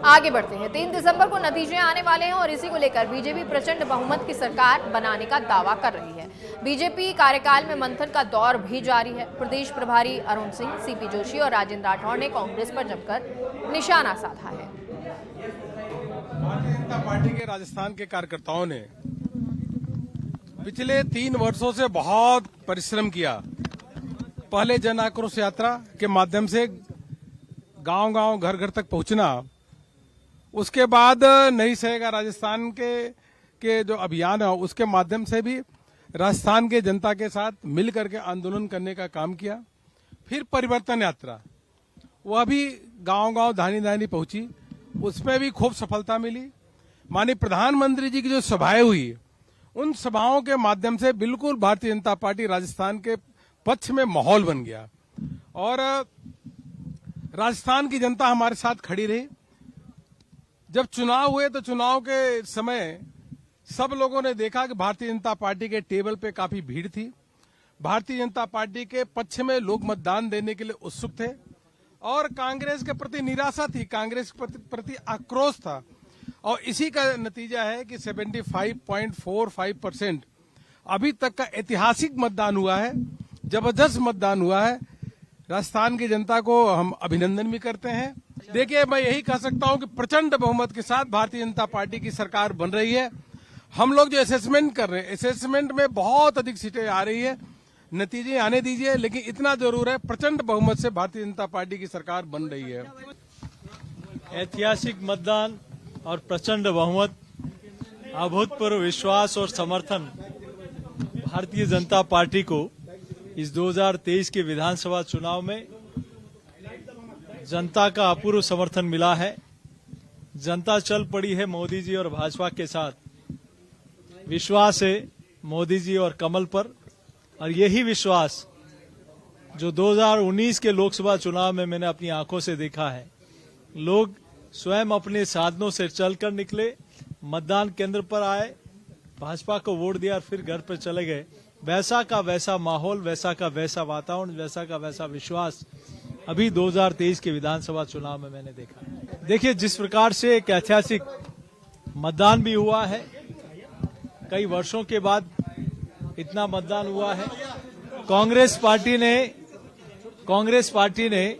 आगे बढ़ते हैं। 3 दिसंबर को नतीजे आने वाले हैं और इसी को लेकर बीजेपी प्रचंड बहुमत की सरकार बनाने का दावा कर रही है। बीजेपी कार्यकाल में मंथन का दौर भी जारी है। प्रदेश प्रभारी अरुण सिंह, सीपी जोशी और राजेंद्र राठौड़ ने कांग्रेस पर जमकर निशाना साधा है। भारतीय जनता पार्टी के राजस्थान के कार्यकर्ताओं ने पिछले 3 वर्षों से बहुत परिश्रम किया। पहले जन आक्रोश यात्रा के माध्यम से गांव-गांव, घर-घर तक पहुंचना, उसके बाद नहीं सहेगा राजस्थान के जो अभियान है उसके माध्यम से भी राजस्थान के जनता के साथ मिल करके आंदोलन करने का काम किया। फिर परिवर्तन यात्रा, वह भी गांव-गांव, धानी-धानी पहुंची, उसमें भी खूब सफलता मिली। माननीय प्रधानमंत्री जी की जो सभाएं हुई, उन सभाओं के माध्यम से बिल्कुल भारतीय जनता पार्टी राजस्थान के पक्ष में माहौल बन गया और राजस्थान की जनता हमारे साथ खड़ी रही। जब चुनाव हुए तो चुनाव के समय सब लोगों ने देखा कि भारतीय जनता पार्टी के टेबल पे काफी भीड़ थी। भारतीय जनता पार्टी के पक्ष में लोग मतदान देने के लिए उत्सुक थे और कांग्रेस के प्रति निराशा थी, कांग्रेस के प्रति आक्रोश था और इसी का नतीजा है कि 75.45% अभी तक का ऐतिहासिक मतदान हुआ है, जबरदस्त मतदान हुआ है। राजस्थान की जनता को हम अभिनंदन भी करते हैं। देखिए, मैं यही कह सकता हूं कि प्रचंड बहुमत के साथ भारतीय जनता पार्टी की सरकार बन रही है। हम लोग जो असेसमेंट कर रहे हैं, असेसमेंट में बहुत अधिक सीटें आ रही है, नतीजे आने दीजिए, लेकिन इतना जरूर है प्रचंड बहुमत से भारतीय जनता पार्टी की सरकार बन रही है। ऐतिहासिक मतदान और प्रचंड बहुमत, अभूतपूर्व विश्वास और समर्थन भारतीय जनता पार्टी को इस 2023 के विधानसभा चुनाव में जनता का अपूर्व समर्थन मिला है। जनता चल पड़ी है मोदी जी और भाजपा के साथ। विश्वास है मोदी जी और कमल पर, और यही विश्वास जो 2019 के लोकसभा चुनाव में मैंने अपनी आंखों से देखा है। लोग स्वयं अपने साधनों से चलकर निकले, मतदान केंद्र पर आए, भाजपा को वोट दिया और फिर घर पर चले गए। वैसा का वैसा माहौल, वैसा का वैसा वातावरण, वैसा का वैसा विश्वास अभी 2023 के विधानसभा चुनाव में मैंने देखा। देखिए, जिस प्रकार से एक ऐतिहासिक मतदान भी हुआ है, कई वर्षों के बाद इतना मतदान हुआ है। कांग्रेस पार्टी ने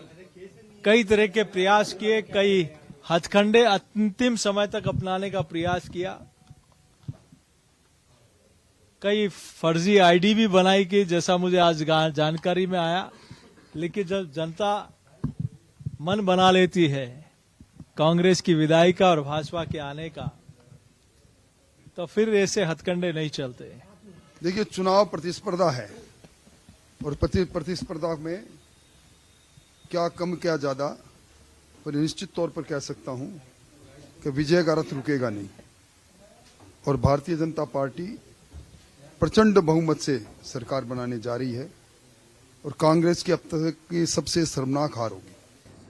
कई तरह के प्रयास किए, कई हथकंडे अंतिम समय तक अपनाने का प्रयास किया, कई फर्जी आईडी भी बनाई कि जैसा मुझे आज जानकारी में आया। लेकिन जब जनता मन बना लेती है कांग्रेस की विदाई का और भाजपा के आने का, तो फिर ऐसे हथकंडे नहीं चलते। देखिए, चुनाव प्रतिस्पर्धा है और प्रतिस्पर्धा में क्या कम क्या ज्यादा, पर निश्चित तौर पर कह सकता हूं कि विजय का रथ रुकेगा नहीं और भारतीय जनता पार्टी प्रचंड बहुमत से सरकार बनाने जा रही है और कांग्रेस की अब तक की सबसे शर्मनाक हार होगी।